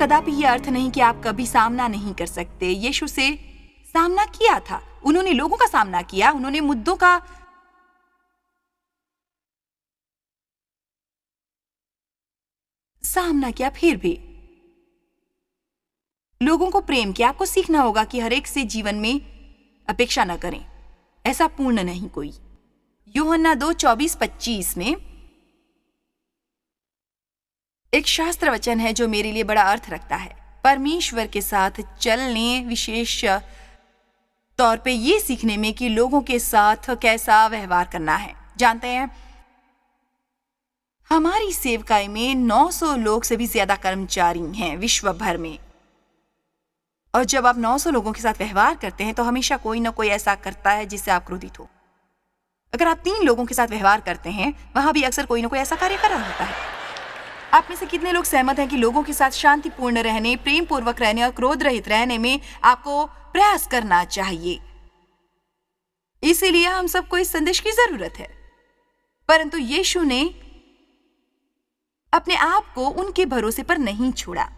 कदापि ये अर्थ नहीं कि आप कभी सामना नहीं कर सकते। यीशु से सामना किया था, उन्होंने लोगों का सामना किया, उन्होंने मुद्दों का सामना किया, फिर भी लोगों को प्रेम किया। आपको सीखना होगा कि हर एक से जीवन में अपेक्षा न करें, ऐसा पूर्ण नहीं कोई। यूहन्ना 2:24-25 में एक शास्त्र वचन है जो मेरे लिए बड़ा अर्थ रखता है। परमेश्वर के साथ चलने, विशेष तौर पे ये सीखने में कि लोगों के साथ कैसा व्यवहार करना है। जानते हैं, हमारी सेवकाई में 900 लोग से भी ज्यादा कर्मचारी हैं विश्व भर में, और जब आप 900 लोगों के साथ व्यवहार करते हैं तो हमेशा कोई ना कोई ऐसा करता है जिससे आप क्रोधित हो। अगर आप 3 लोगों के साथ व्यवहार करते हैं, वहां भी अक्सर कोई ना कोई ऐसा कार्य कर रहा होता है। आप में से कितने लोग सहमत हैं कि लोगों के साथ शांतिपूर्ण रहने, प्रेम पूर्वक रहने और क्रोध रहित रहने में आपको प्रयास करना चाहिए? इसीलिए हम सबको इस संदेश की जरूरत है। परंतु यीशु ने अपने आप को उनके भरोसे पर नहीं छोड़ा।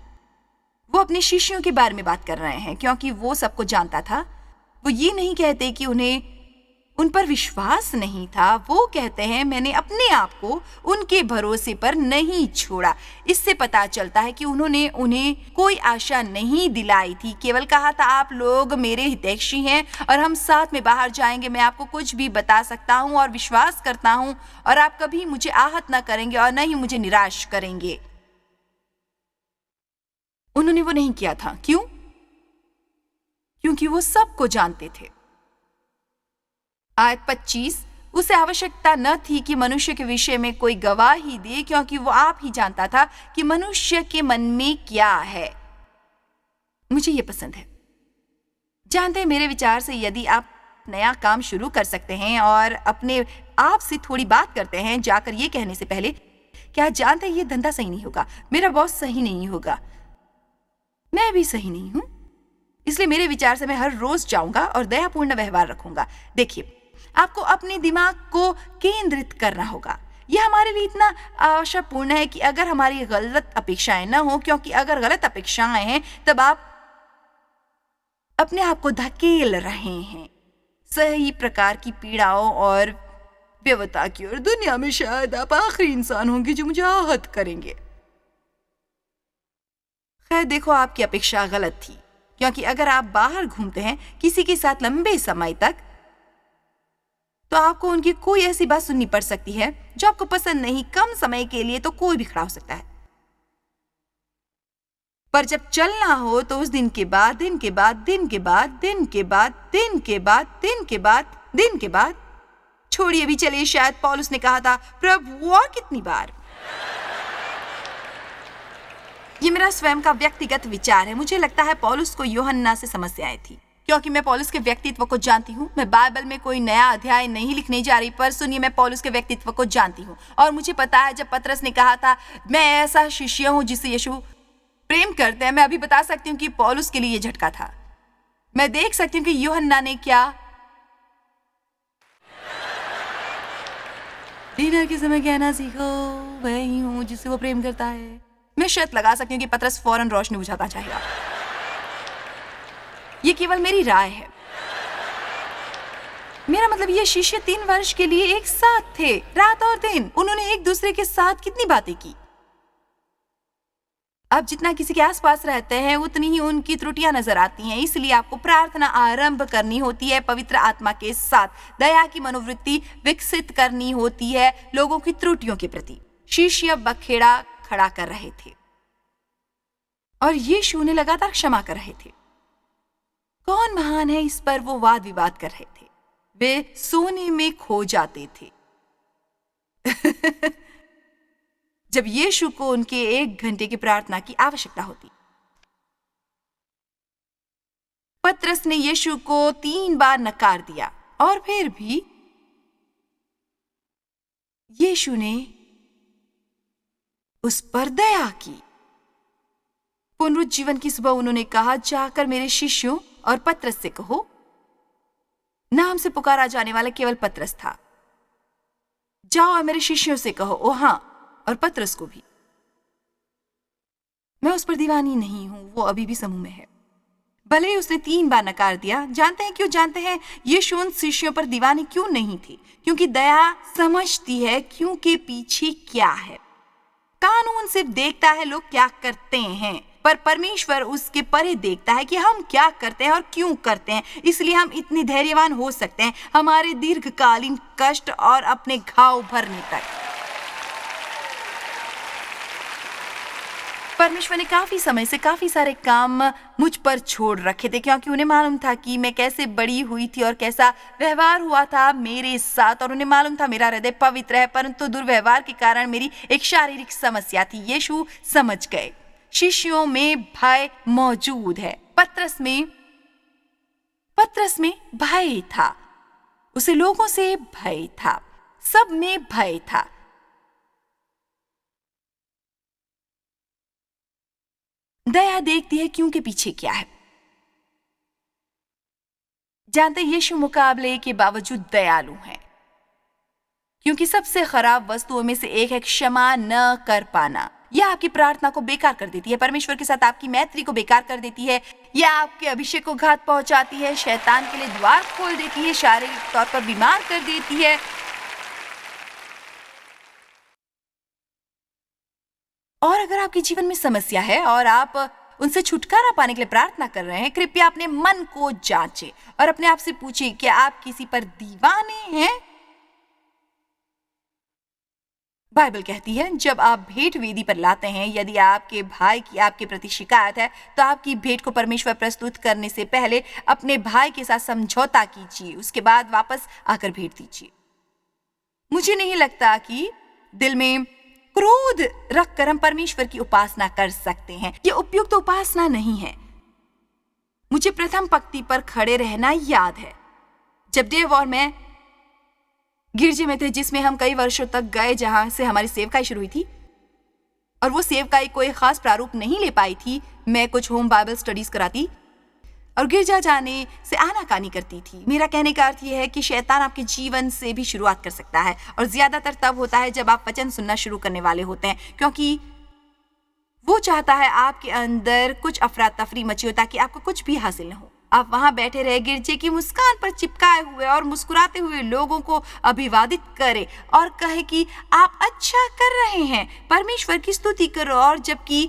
वो अपने शिष्यों के बारे में बात कर रहे हैं, क्योंकि वो सबको जानता था। वो ये नहीं कहते कि उन्हें उन पर विश्वास नहीं था, वो कहते हैं मैंने अपने आप को उनके भरोसे पर नहीं छोड़ा। इससे पता चलता है कि उन्होंने उन्हें कोई आशा नहीं दिलाई थी, केवल कहा था आप लोग मेरे हितैषी हैं और हम साथ में बाहर जाएंगे, मैं आपको कुछ भी बता सकता हूँ और विश्वास करता हूँ और आप कभी मुझे आहत न करेंगे और न ही मुझे निराश करेंगे। उन्होंने वो नहीं किया था। क्यों? क्योंकि वो सबको जानते थे। आयत 25, उसे आवश्यकता न थी कि मनुष्य के विषय में कोई गवाही दे, क्योंकि वो आप ही जानता था कि मनुष्य के मन में क्या है। मुझे ये पसंद है। जानते हैं, मेरे विचार से यदि आप नया काम शुरू कर सकते हैं और अपने आप से थोड़ी बात करते हैं जाकर ये कहने से पहले, क्या जानते हैं ये धंधा सही नहीं होगा, मेरा बॉस सही नहीं होगा, मैं भी सही नहीं हूं, इसलिए मेरे विचार से मैं हर रोज जाऊंगा और दयापूर्ण व्यवहार रखूंगा। देखिए, आपको अपने दिमाग को केंद्रित करना होगा। यह हमारे लिए इतना आशापूर्ण है कि अगर हमारी गलत अपेक्षाएं न हो, क्योंकि अगर गलत अपेक्षाएं हैं तब आप अपने आप को धकेल रहे हैं सही प्रकार की पीड़ाओं और व्यवता की ओर। दुनिया में शायद आप आखिरी इंसान होंगे जो मुझे आहत करेंगे। खैर, देखो, आपकी अपेक्षा गलत थी, क्योंकि अगर आप बाहर घूमते हैं किसी के साथ लंबे समय तक, तो आपको उनकी कोई ऐसी बात सुननी पड़ सकती है जो आपको पसंद नहीं। कम समय के लिए तो कोई भी खड़ा हो सकता है, पर जब चलना हो तो उस दिन के बाद, दिन के बाद, दिन के बाद, दिन के बाद, दिन के बाद, दिन के बाद, दिन के बाद, छोड़िए भी चलिए, शायद पौलुस ने कहा था, प्रभु और कितनी बार। ये मेरा स्वयं का व्यक्तिगत विचार है। मुझे लगता है पौलुस को यूहन्ना से समस्याएं थी, क्योंकि मैं पौलुस के व्यक्तित्व को जानती हूँ। मैं बाइबल में कोई नया अध्याय नहीं लिखने जा रही, पर सुनिए, मैं पौलुस के व्यक्तित्व को जानती हूँ और मुझे पता है जब पतरस ने कहा था मैं ऐसा शिष्य हूँ जिसे यीशु प्रेम करते हैं, मैं अभी बता सकती हूँ कि पौलुस के लिए ये झटका था। मैं देख सकती हूँ कि यूहन्ना ने क्या डिनर के समय कहना सीखो, वही हूँ जिससे वो प्रेम करता है। मैं शर्त लगा सकती हूँ कि पतरस फौरन रोशनी बुझाता चाहेगा। ये केवल मेरी राय है। मेरा मतलब, ये शिष्य 3 वर्ष के लिए एक साथ थे, रात और दिन। उन्होंने एक दूसरे के साथ कितनी बातें की। अब जितना किसी के आसपास रहते हैं उतनी ही उनकी त्रुटियां नजर आती हैं। इसलिए आपको प्रार्थना आरंभ करनी होती है पवित्र आत्मा के साथ, दया की मनोवृत्ति विकसित करनी होती है लोगों की त्रुटियों के प्रति। शिष्य बखेड़ा खड़ा कर रहे थे और यीशु ने लगातार क्षमा कर रहे थे। कौन महान है, इस पर वो वाद विवाद कर रहे थे। वे सोने में खो जाते थे जब यीशु को उनके 1 घंटे की प्रार्थना की आवश्यकता होती। पतरस ने यीशु को 3 बार नकार दिया और फिर भी यीशु ने उस पर दया की। पुनरुज्जीवन की सुबह उन्होंने कहा, जाकर मेरे शिष्यों और पतरस से कहो। नाम से पुकारा जाने वाला केवल पतरस था। जाओ और मेरे शिष्यों से कहो, ओ हाँ, और पतरस को भी। मैं उस पर दीवानी नहीं हूँ, वो अभी भी समूह में है। भले ही उसने 3 बार नकार दिया। जानते हैं क्यों? जानते हैं यीशु उन शिष्यों पर दीवानी क्यों नहीं थी? क्योंकि दया समझती है क्योंकि पीछे क्या है। कानून सिर्फ देखता है लोग क्या करते हैं, पर परमेश्वर उसके परे देखता है कि हम क्या करते हैं और क्यों करते हैं। इसलिए हम इतने धैर्यवान हो सकते हैं हमारे दीर्घकालीन कष्ट और अपने घाव भरने तक। परमेश्वर ने काफी समय से काफी सारे काम मुझ पर छोड़ रखे थे, क्योंकि उन्हें मालूम था कि मैं कैसे बड़ी हुई थी और कैसा व्यवहार हुआ था मेरे साथ, और उन्हें मालूम था मेरा हृदय पवित्र है, परंतु दुर्व्यवहार के कारण मेरी एक शारीरिक समस्या थी। यीशु समझ गए शिष्यों में भय मौजूद है। पतरस में भय था, उसे लोगों से भय था, सब में भय था। दया देखती है क्योंकि पीछे क्या है। जानते यीशु मुकाबले के बावजूद दयालु हैं, क्योंकि सबसे खराब वस्तुओं में से एक है क्षमा न कर पाना। यह आपकी प्रार्थना को बेकार कर देती है, परमेश्वर के साथ आपकी मैत्री को बेकार कर देती है, यह आपके अभिषेक को घात पहुंचाती है, शैतान के लिए द्वार खोल देती है, शारीरिक तौर पर बीमार कर देती है। और अगर आपके जीवन में समस्या है और आप उनसे छुटकारा पाने के लिए प्रार्थना कर रहे हैं, कृपया अपने मन को जांचें और अपने आप से पूछें कि आप किसी पर दीवाने हैं। बाइबल कहती है जब आप भेंट वेदी पर लाते हैं, यदि आपके भाई की आपके प्रति शिकायत है तो आपकी भेंट को परमेश्वर प्रस्तुत करने से पहले अपने भाई के साथ समझौता कीजिए, उसके बाद वापस आकर भेंट दीजिए। मुझे नहीं लगता कि दिल में क्रोध रखकर हम परमेश्वर की उपासना कर सकते हैं। यह उपयुक्त उपासना नहीं है। मुझे प्रथम पंक्ति पर खड़े रहना याद है जब देव और मैं गिरजे में थे, जिसमें हम कई वर्षों तक गए, जहां से हमारी सेवकाई शुरू हुई थी, और वो सेवकाई कोई खास प्रारूप नहीं ले पाई थी। मैं कुछ होम बाइबल स्टडीज कराती और गिरजा जाने से आनाकानी करती थी। मेरा कहने का अर्थ यह है कि शैतान आपके जीवन से भी शुरुआत कर सकता है, और ज्यादातर तब होता है जब आप वचन सुनना शुरू करने वाले होते हैं, क्योंकि वो चाहता है आपके अंदर कुछ अफरा तफरी मची हो ताकि आपको कुछ भी हासिल न हो। आप वहां बैठे रहे, गिरजे की मुस्कान पर चिपकाए हुए और मुस्कुराते हुए लोगों को अभिवादित करें और कहे कि आप अच्छा कर रहे हैं, परमेश्वर की स्तुति करो, और जबकि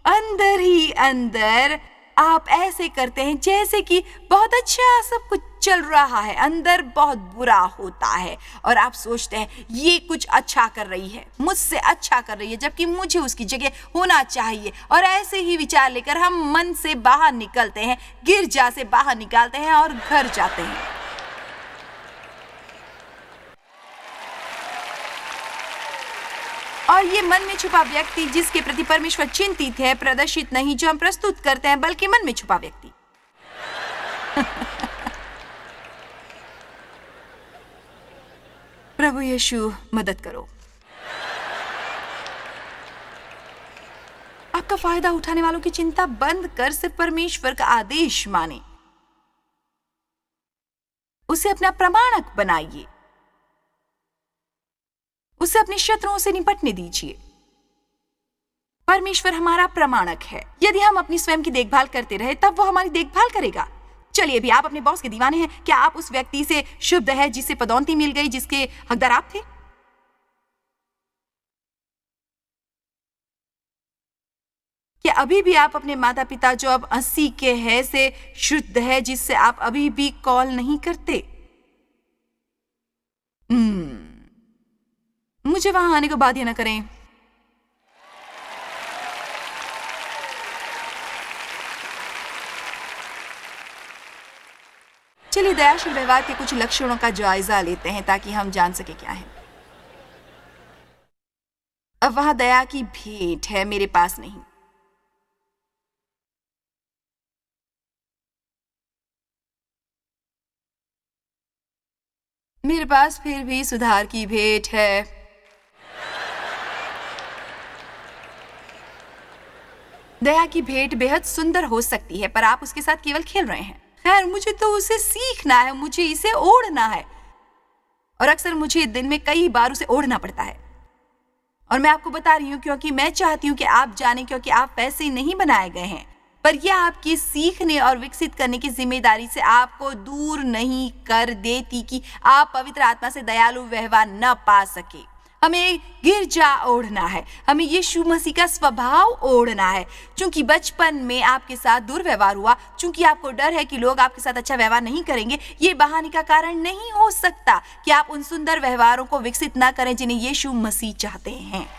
अंदर ही अंदर आप ऐसे करते हैं जैसे कि बहुत अच्छा सब कुछ चल रहा है, अंदर बहुत बुरा होता है और आप सोचते हैं ये कुछ अच्छा कर रही है, मुझसे अच्छा कर रही है, जबकि मुझे उसकी जगह होना चाहिए। और ऐसे ही विचार लेकर हम मन से बाहर निकलते हैं, गिरजा से बाहर निकलते हैं और घर जाते हैं। और ये मन में छुपा व्यक्ति जिसके प्रति परमेश्वर चिंतित है, प्रदर्शित नहीं जो हम प्रस्तुत करते हैं, बल्कि मन में छुपा व्यक्ति। प्रभु यीशु मदद करो। आपका फायदा उठाने वालों की चिंता बंद कर सिर्फ परमेश्वर का आदेश माने, उसे अपना प्रमाणक बनाइए, उसे अपने शत्रुओं से निपटने दीजिए। परमेश्वर हमारा प्रमाणक है। यदि हम अपनी स्वयं की देखभाल करते रहे तब वो हमारी देखभाल करेगा। चलिए, भी आप अपने बॉस के दीवाने हैं। क्या आप उस व्यक्ति से शुद्ध है जिसे पदोन्नति मिल गई, जिसके हकदार आप थे? क्या अभी भी आप अपने माता पिता जो अब 80 के हैं से शुद्ध है, जिससे आप अभी भी कॉल नहीं करते? मुझे वहां आने को बाध्य न करें। चलिए दयाशील व्यवहार के कुछ लक्षणों का जायजा लेते हैं ताकि हम जान सके क्या है। अब वहां दया की भेंट है, मेरे पास नहीं। मेरे पास फिर भी सुधार की भेंट है। दया की भेंट बेहद सुंदर हो सकती है, पर आप उसके साथ केवल खेल रहे हैं। खैर, मुझे तो उसे सीखना है, मुझे इसे ओढ़ना है, और अक्सर मुझे दिन में कई बार उसे ओढ़ना पड़ता है। और मैं आपको बता रही हूँ क्योंकि मैं चाहती हूँ कि आप जानें, क्योंकि आप वैसे नहीं बनाए गए हैं, पर यह आपकी सीखने और विकसित करने की जिम्मेदारी से आपको दूर नहीं कर देती कि आप पवित्र आत्मा से दयालु व्यवहार न पा सके। हमें गिरजा ओढ़ना है, हमें यीशु मसीह का स्वभाव ओढ़ना है। चूंकि बचपन में आपके साथ दुर्व्यवहार हुआ, चूंकि आपको डर है कि लोग आपके साथ अच्छा व्यवहार नहीं करेंगे, ये बहाने का कारण नहीं हो सकता कि आप उन सुंदर व्यवहारों को विकसित न करें जिन्हें यीशु मसीह चाहते हैं।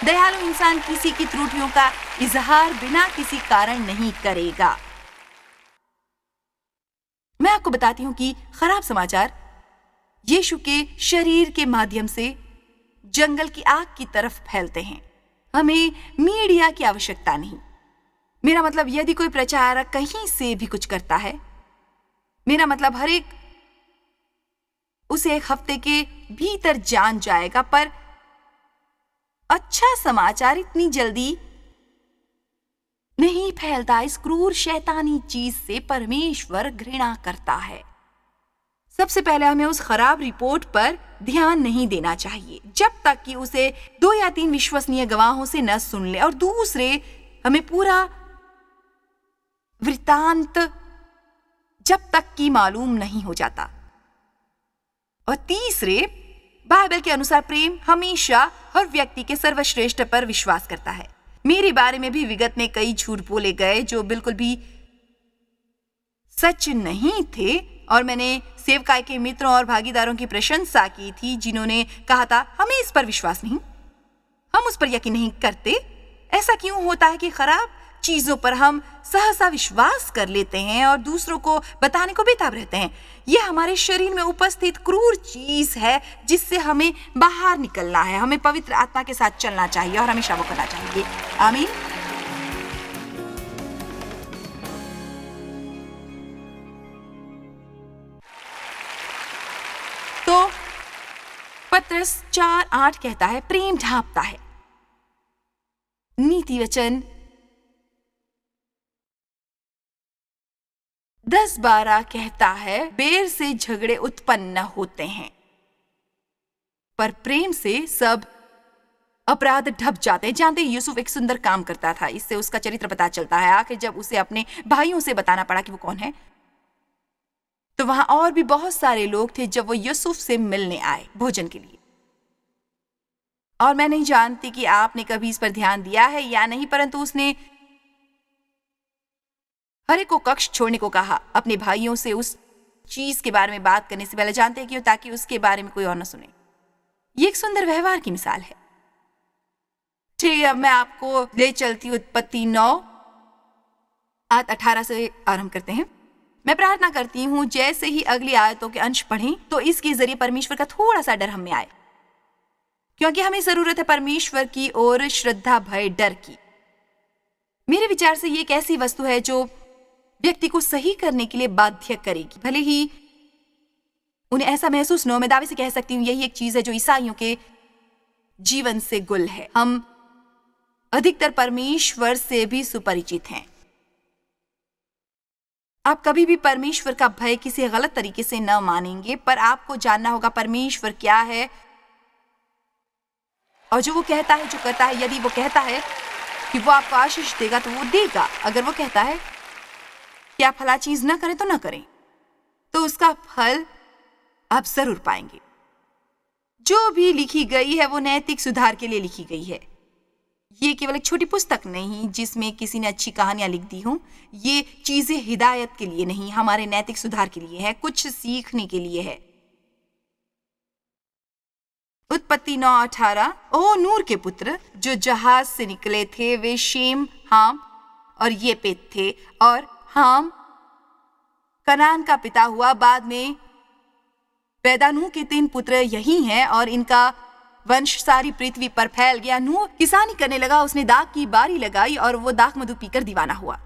दयालु इंसान किसी की त्रुटियों का इजहार बिना किसी कारण नहीं करेगा। मैं आपको बताती हूँ कि खराब समाचार यीशु के शरीर के माध्यम से जंगल की आग की तरफ फैलते हैं। हमें मीडिया की आवश्यकता नहीं। मेरा मतलब यदि कोई प्रचारक कहीं से भी कुछ करता है, मेरा मतलब हर एक उसे एक हफ्ते के भीतर जान जाएगा, पर अच्छा समाचार इतनी जल्दी नहीं फैलता। इस क्रूर शैतानी चीज से परमेश्वर घृणा करता है। सबसे पहले हमें उस खराब रिपोर्ट पर ध्यान नहीं देना चाहिए जब तक कि उसे 2 या 3 विश्वसनीय गवाहों से न सुन ले, और दूसरे हमें पूरा वृत्तांत जब तक कि मालूम नहीं हो जाता, और तीसरे बाइबल के अनुसार प्रेम हमेशा हर व्यक्ति के सर्वश्रेष्ठ पर विश्वास करता है। मेरे बारे में भी विगत में कई झूठ बोले गए जो बिल्कुल भी सच नहीं थे, और मैंने सेवकाई के मित्रों और भागीदारों की प्रशंसा की थी जिन्होंने कहा था हमें इस पर विश्वास नहीं, हम उस पर यकीन नहीं करते। ऐसा क्यों होता है कि खराब चीजों पर हम सहसा विश्वास कर लेते हैं और दूसरों को बताने को बेताब रहते हैं? यह हमारे शरीर में उपस्थित क्रूर चीज है जिससे हमें बाहर निकलना है। हमें पवित्र आत्मा के साथ चलना चाहिए और हमेशा वो करना चाहिए। आमीन। तो पत्रस 4:8 कहता है, प्रेम ढांपता है। नीति वचन 10:12 कहता है, बैर से झगड़े उत्पन्न होते हैं, पर प्रेम से सब अपराध ढप जाते हैं। जानते यूसुफ एक सुंदर काम करता था, इससे उसका चरित्र पता चलता है। आखिर जब उसे अपने भाइयों से बताना पड़ा कि वो कौन है, तो वहां और भी बहुत सारे लोग थे जब वो यूसुफ से मिलने आए भोजन के लिए। और मैं नहीं जानती कि आपने कभी इस पर ध्यान दिया है या नहीं, परंतु उसने हर एक को कक्ष छोड़ने को कहा अपने भाइयों से उस चीज के बारे में बात करने से पहले। जानते हैं क्यों? ताकि उसके बारे में कोई और न सुने। ये एक सुंदर व्यवहार की मिसाल है। ठीक है, अब मैं आपको ले चलती हूँ उत्पत्ति 9:18 से आरंभ करते हैं। मैं प्रार्थना करती हूँ जैसे ही अगली आयतों के अंश पढ़ें तो इसके जरिए परमेश्वर का थोड़ा सा डर हम में आए, क्योंकि हमें जरूरत है परमेश्वर की ओर श्रद्धा भय डर की। मेरे विचार से ये एक ऐसी वस्तु है जो व्यक्ति को सही करने के लिए बाध्य करेगी, भले ही उन्हें ऐसा महसूस न हो। मैं दावे से कह सकती हूँ यही एक चीज है जो ईसाइयों के जीवन से गुल है। हम अधिकतर परमेश्वर से भी सुपरिचित हैं। आप कभी भी परमेश्वर का भय किसी गलत तरीके से न मानेंगे, पर आपको जानना होगा परमेश्वर क्या है और जो वो कहता है, जो करता है। यदि वो कहता है कि वो आपको आशीष देगा तो वो देगा। अगर वो कहता है कि आप फला चीज न करें तो न करें, तो उसका फल आप जरूर पाएंगे। जो भी लिखी गई है वो नैतिक सुधार के लिए लिखी गई है। ये केवल एक छोटी पुस्तक नहीं जिसमें किसी ने अच्छी कहानियां लिख दी हों। ये चीजें हिदायत के लिए नहीं, हमारे नैतिक सुधार के लिए है, कुछ सीखने के लिए है। उत्पत्ति 9:18, ओ नूर के पुत्र जो जहाज से निकले थे वे शेम, हाम और येपेत थे, और हाम कनान का पिता हुआ। बाद में पैदा नूह के 3 पुत्र यही हैं और इनका वंश सारी पृथ्वी पर फैल गया। नूह किसानी करने लगा, उसने दाख की बारी लगाई और वो दाख मधु पीकर दीवाना हुआ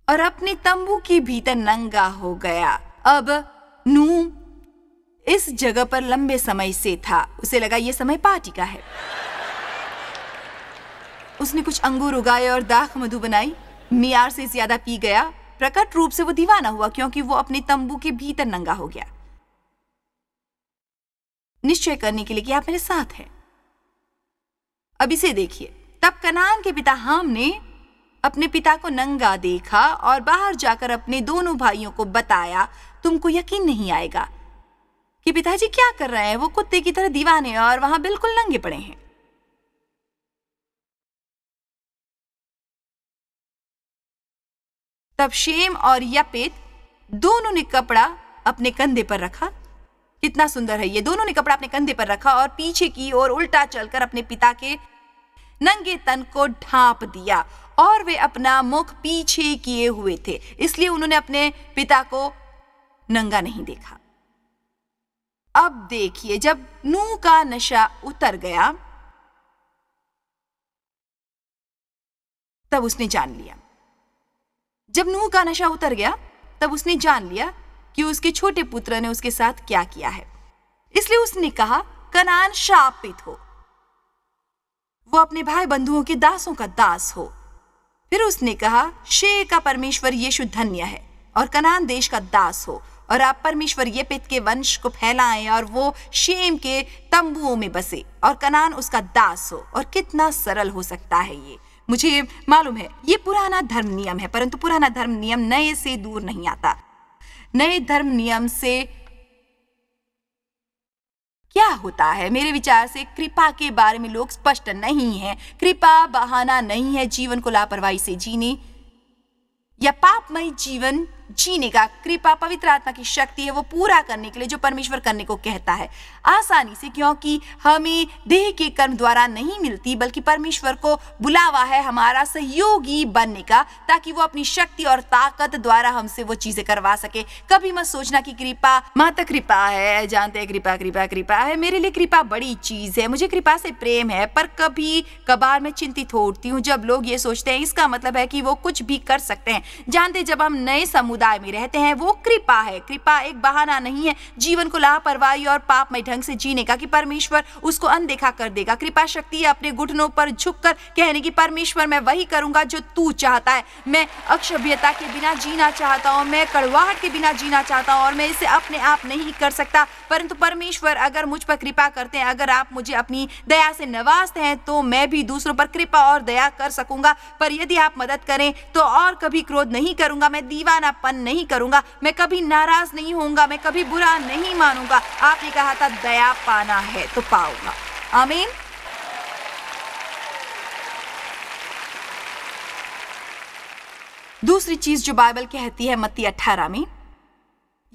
और अपने तंबू के भीतर नंगा हो गया। अब नूह इस जगह पर लंबे समय से था। उसे लगा ये समय पार्टी का है। उसने कुछ अंगूर उगाए और दाख मधु बनाई। मियार से ज्यादा पी गया। प्रकट रूप से वो दीवाना हुआ क्योंकि वो अपने तंबू के भीतर नंगा हो गया। निश्चय करने के लिए कि आप मेरे साथ हैं। अब इसे देखिए, तब कनान के पिता हाम ने अपने पिता को नंगा देखा और बाहर जाकर अपने दोनों भाइयों को बताया। तुमको यकीन नहीं आएगा कि पिताजी क्या कर रहे हैं। वो कुत्ते की तरह दीवाने और वहां बिल्कुल नंगे पड़े हैं। तब शेम और यपेत दोनों ने कपड़ा अपने कंधे पर रखा। कितना सुंदर है ये। दोनों ने कपड़ा अपने कंधे पर रखा और पीछे की ओर उल्टा चलकर अपने पिता के नंगे तन को ढांप दिया, और वे अपना मुख पीछे किए हुए थे, इसलिए उन्होंने अपने पिता को नंगा नहीं देखा। अब देखिए, जब नूह का नशा उतर गया तब उसने जान लिया। जब नूह का नशा उतर गया तब उसने जान लिया कि उसके छोटे पुत्र ने उसके साथ क्या किया है। इसलिए उसने कहा, कनान शापित हो, वो अपने भाई बंधुओं के दासों का दास हो। फिर उसने कहा, शे का परमेश्वर यीशु धन्य है और कनान देश का दास हो, और आप परमेश्वर येपेत के वंश को फैलाएं और वो शेम के तंबुओं में बसे और कनान उसका दास हो। और कितना सरल हो सकता है ये। मुझे मालूम है ये पुराना धर्म नियम है, परंतु पुराना धर्म नियम नए से दूर नहीं आता। नए धर्म नियम से क्या होता है? मेरे विचार से कृपा के बारे में लोग स्पष्ट नहीं है। कृपा बहाना नहीं है जीवन को लापरवाही से जीने या पापमय जीवन जीने का। कृपा पवित्र आत्मा की शक्ति है वो पूरा करने के लिए जो परमेश्वर करने को कहता है आसानी से, क्योंकि हमें देह के कर्म द्वारा नहीं मिलती, बल्कि परमेश्वर को बुलावा है हमारा सहयोगी बनने का, ताकि वो अपनी शक्ति और ताकत द्वारा हमसे वो चीजें करवा सके। कभी मत सोचना कि कृपा मात्र कृपा है। जानते हैं कृपा कृपा कृपा है। मेरे लिए कृपा बड़ी चीज है, मुझे कृपा से प्रेम है, पर कभी कभार मैं चिंतित होती हूँ जब लोग ये सोचते हैं इसका मतलब है कि वो कुछ भी कर सकते हैं। जानते, जब हम नए समुदाय में रहते हैं वो कृपा है। कृपा एक बहाना नहीं है जीवन को लापरवाही और पापमय ढंग से जीने का कि परमेश्वर उसको अनदेखा कर देगा। कृपा शक्ति है अपने घुटनों पर झुककर कहने की, परमेश्वर मैं वही करूंगा जो तू चाहता है। मैं अक्षभ्यता के बिना जीना चाहता हूँ, मैं कड़वाहट के बिना जीना चाहता हूँ और मैं इसे अपने आप नहीं कर सकता, परंतु परमेश्वर अगर मुझ पर कृपा करते हैं, अगर आप मुझे अपनी दया से नवाजते हैं, तो मैं भी दूसरों पर कृपा और दया कर सकूंगा। पर यदि आप मदद करें तो और कभी क्रोध नहीं करूंगा, मैं दीवानापन नहीं करूंगा, मैं कभी नाराज नहीं होऊंगा, मैं कभी बुरा नहीं मानूंगा। आपने कहा था दया पाना है तो पाऊंगा। आमीन। दूसरी चीज जो बाइबल कहती है मत्ती 18 में,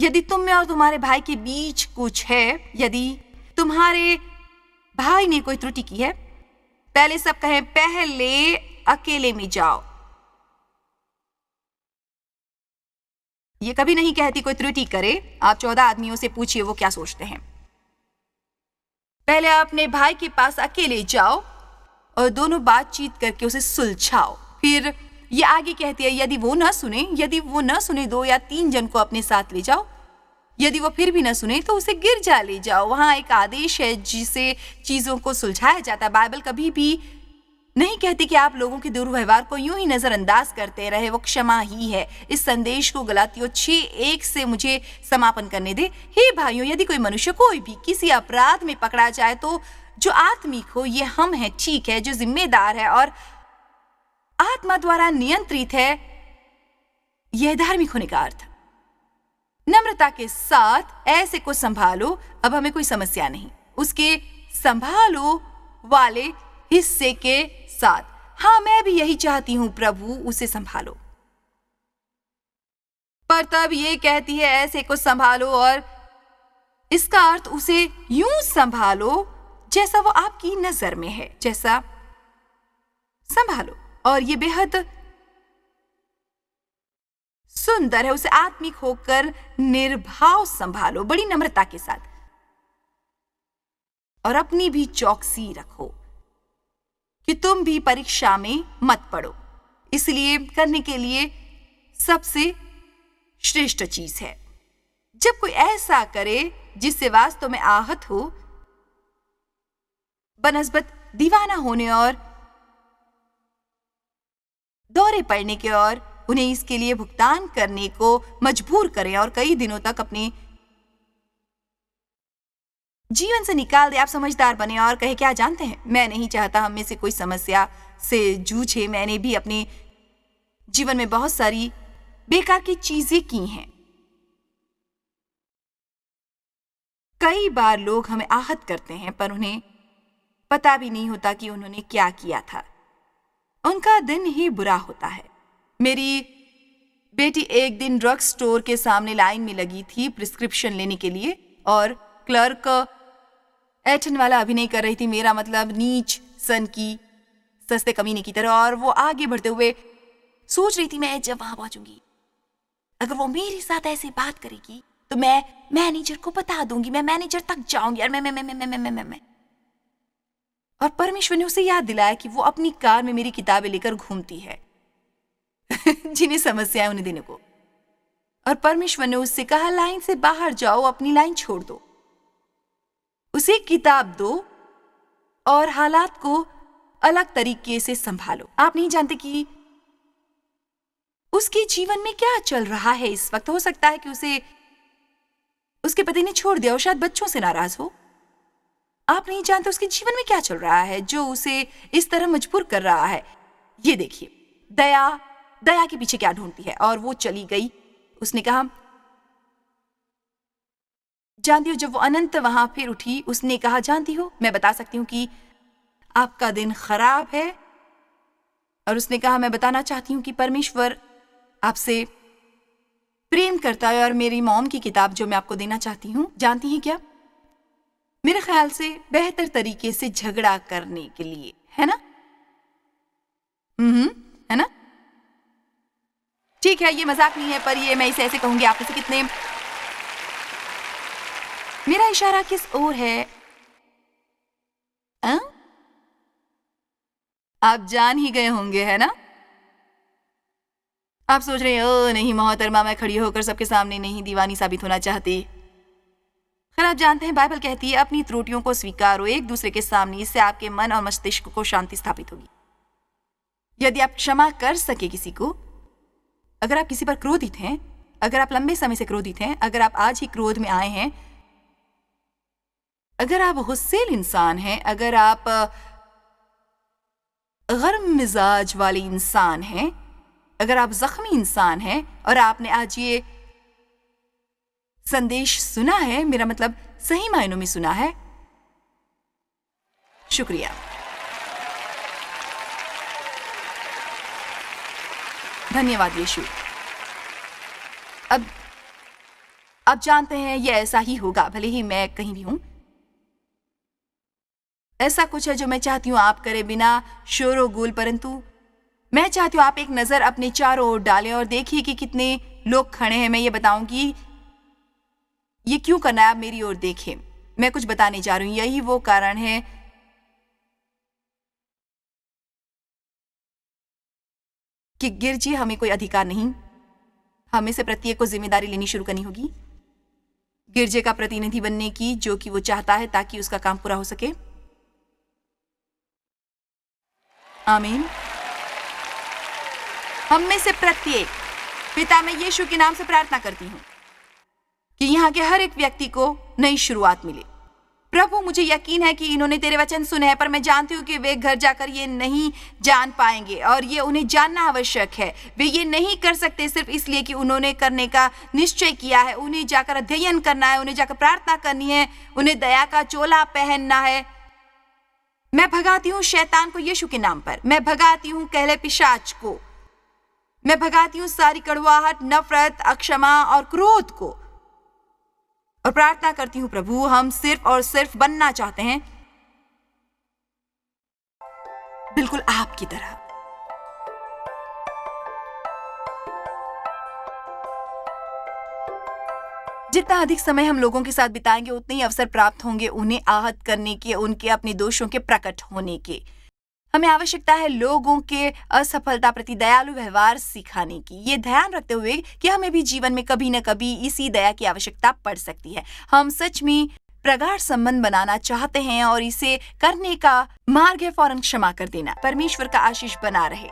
यदि तुम में और तुम्हारे भाई के बीच कुछ है, यदि तुम्हारे भाई ने कोई त्रुटि की है, पहले सब कहें, पहले अकेले में जाओ। ये कभी नहीं कहती कोई त्रुटि करे। आप 14 आदमियों से पूछिए वो क्या सोचते हैं। पहले अपने भाई के पास अकेले जाओ और दोनों बातचीत करके उसे सुलझाओ। फिर ये आगे कहती है, यदि वो न सुने 2 या 3 जन को अपने साथ ले जाओ। यदि वो फिर भी न सुने तो उसे गिरजा ले जाओ। वहां एक आदेश है जिसे चीजों को सुलझाया जाता है। बाइबल कभी भी नहीं कहती कि आप लोगों के दुर्व्यवहार को यूं ही नजरअंदाज करते रहे, वो क्षमा ही है। इस संदेश को गलातियों 6:1 से मुझे समापन करने दे। हे भाइयों, यदि कोई मनुष्य कोई भी किसी अपराध में पकड़ा जाए तो जो आत्मिक हो, ये हम हैं, ठीक है, जो जिम्मेदार है और आत्मा द्वारा नियंत्रित है, यह धार्मिक होने का अर्थ। नम्रता के साथ ऐसे को संभालो। अब हमें कोई समस्या नहीं उसके संभालो वाले हिस्से के साथ। हाँ, मैं भी यही चाहती हूं प्रभु, उसे संभालो। पर तब ये कहती है ऐसे को संभालो, और इसका अर्थ उसे यूं संभालो जैसा वो आपकी नजर में है, जैसा संभालो। और ये बेहद सुंदर है। उसे आत्मिक होकर निर्भाव संभालो, बड़ी नम्रता के साथ, और अपनी भी चौकसी रखो कि तुम भी परीक्षा में मत पड़ो। इसलिए करने के लिए सबसे श्रेष्ठ चीज है, जब कोई ऐसा करे जिससे वास्तव में आहत हो, बनस्बत दीवाना होने और दौरे पड़ने के, और उन्हें इसके लिए भुगतान करने को मजबूर करें और कई दिनों तक अपने जीवन से निकाल दे। आप समझदार बने और कहे क्या जानते हैं, मैं नहीं चाहता हम में से कोई समस्या से जूझे। मैंने भी अपने जीवन में बहुत सारी बेकार की चीजें की हैं। कई बार लोग हमें आहत करते हैं पर उन्हें पता भी नहीं होता कि उन्होंने क्या किया था। उनका दिन ही बुरा होता है। मेरी बेटी एक दिन ड्रग स्टोर के सामने लाइन में लगी थी प्रिस्क्रिप्शन लेने के लिए और क्लर्क ऐठन वाला अभिनय कर रही थी, मेरा मतलब नीच सन की सस्ते कमीने की तरह। और वो आगे बढ़ते हुए सोच रही थी मैं जब वहां पहुंचूंगी, अगर वो मेरे साथ ऐसे बात करेगी तो मैं मैनेजर को बता दूंगी, मैं मैनेजर तक जाऊंगी। और मैं और परमेश्वर ने उसे याद दिलाया कि वो अपनी कार में मेरी किताबें लेकर घूमती है जिन्हें समस्या है उन्हें देने को। और परमेश्वर ने उससे कहा लाइन से बाहर जाओ, अपनी लाइन छोड़ दो, उसे किताब दो और हालात को अलग तरीके से संभालो। आप नहीं जानते कि उसके जीवन में क्या चल रहा है इस वक्त। हो सकता है कि उसे उसके पति ने छोड़ दिया और शायद बच्चों से नाराज हो। आप नहीं जानते उसके जीवन में क्या चल रहा है जो उसे इस तरह मजबूर कर रहा है। ये देखिए, दया के पीछे क्या ढूंढती है। और वो चली गई। उसने कहा जानती हो, जब वो अनंत वहां फिर उठी, उसने कहा जानती हो मैं बता सकती हूँ कि आपका दिन खराब है। और उसने कहा मैं बताना चाहती हूँ कि परमेश्वर आपसे प्रेम करता है। और मेरी मॉम की किताब जो मैं आपको देना चाहती हूँ, जानती हैं क्या, मेरे ख्याल से बेहतर तरीके से झगड़ा करने के लिए, है ना? है ना? ठीक है, ये मजाक नहीं है पर ये मैं इसे ऐसे कहूंगी। आप इसे कितने, मेरा इशारा किस ओर है? आप जान ही गए होंगे, है ना? आप सोच रहे हैं ओ नहीं मोहतरमा, मैं खड़ी होकर सबके सामने नहीं दीवानी साबित होना चाहती। खैर, आप जानते हैं बाइबल कहती है अपनी त्रुटियों को स्वीकारो एक दूसरे के सामने, इससे आपके मन और मस्तिष्क को शांति स्थापित होगी। यदि आप क्षमा कर सके किसी को, अगर आप किसी पर क्रोधित हैं, अगर आप लंबे समय से क्रोधित हैं, अगर आप आज ही क्रोध में आए हैं, अगर आप गुस्सैल इंसान हैं, अगर आप गर्म मिजाज वाले इंसान हैं, अगर आप जख्मी इंसान हैं और आपने आज ये संदेश सुना है, मेरा मतलब सही मायनों में सुना है, शुक्रिया। धन्यवाद यीशु। अब जानते हैं ये ऐसा ही होगा, भले ही मैं कहीं भी हूं। ऐसा कुछ है जो मैं चाहती हूं आप करें बिना शोर गुल, परंतु मैं चाहती हूं आप एक नजर अपने चारों ओर डालें और देखिए कि कितने लोग खड़े हैं। मैं ये बताऊंगी ये क्यों करना है, आप मेरी ओर देखें। मैं कुछ बताने जा रही हूं, यही वो कारण है कि गिरजी हमें कोई अधिकार नहीं, हमें से प्रत्येक को जिम्मेदारी लेनी शुरू करनी होगी गिरजे का प्रतिनिधि बनने की, जो कि वो चाहता है ताकि उसका काम पूरा हो सके। आमीन। हम में से प्रत्येक, पिता मैं यीशु के नाम से प्रार्थना करती हूं कि यहाँ के हर एक व्यक्ति को नई शुरुआत मिले। प्रभु, मुझे यकीन है कि इन्होंने तेरे वचन सुने हैं, पर मैं जानती हूँ कि वे घर जाकर ये नहीं जान पाएंगे और ये उन्हें जानना आवश्यक है। वे ये नहीं कर सकते सिर्फ इसलिए कि उन्होंने करने का निश्चय किया है। उन्हें जाकर अध्ययन करना है, उन्हें जाकर प्रार्थना करनी है, उन्हें दया का चोला पहनना है। मैं भगाती हूँ शैतान को यीशु के नाम पर। मैं भगाती हूँ कहले पिशाच को। मैं भगाती हूँ सारी कड़वाहट, नफरत, अक्षमा और क्रोध को, और प्रार्थना करती हूँ प्रभु, हम सिर्फ और सिर्फ बनना चाहते हैं बिल्कुल आपकी तरह। जितना अधिक समय हम लोगों के साथ बिताएंगे उतने ही अवसर प्राप्त होंगे उन्हें आहत करने के, उनके अपने दोषों के प्रकट होने के। हमें आवश्यकता है लोगों के असफलता प्रति दयालु व्यवहार सिखाने की, ये ध्यान रखते हुए कि हमें भी जीवन में कभी न कभी इसी दया की आवश्यकता पड़ सकती है। हम सच में प्रगाढ़ संबंध बनाना चाहते हैं और इसे करने का मार्ग है फौरन क्षमा कर देना। परमेश्वर का आशीष बना रहे।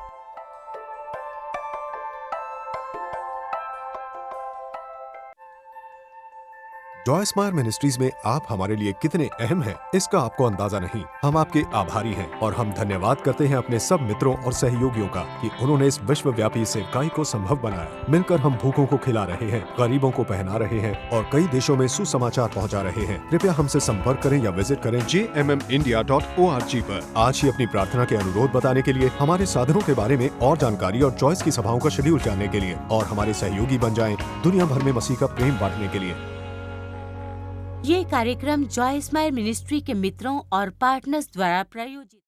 जॉय स्माइल मिनिस्ट्रीज में आप हमारे लिए कितने अहम हैं, इसका आपको अंदाजा नहीं। हम आपके आभारी हैं और हम धन्यवाद करते हैं अपने सब मित्रों और सहयोगियों का कि उन्होंने इस विश्वव्यापी सेवकाई को संभव बनाया। मिलकर हम भूखों को खिला रहे हैं, गरीबों को पहना रहे हैं और कई देशों में सुसमाचार पहुंचा रहे हैं। कृपया हमसे संपर्क करें या विजिट करें jmmindia.org पर। आज ही अपनी प्रार्थना के अनुरोध बताने के लिए, हमारे साधनों के बारे में और जानकारी और जॉयस की सभाओं का शेड्यूल जानने के लिए और हमारे सहयोगी बन जाएं दुनिया भर में मसीह का प्रेम बांटने के लिए। ये कार्यक्रम जॉय स्माइल मिनिस्ट्री के मित्रों और पार्टनर्स द्वारा प्रायोजित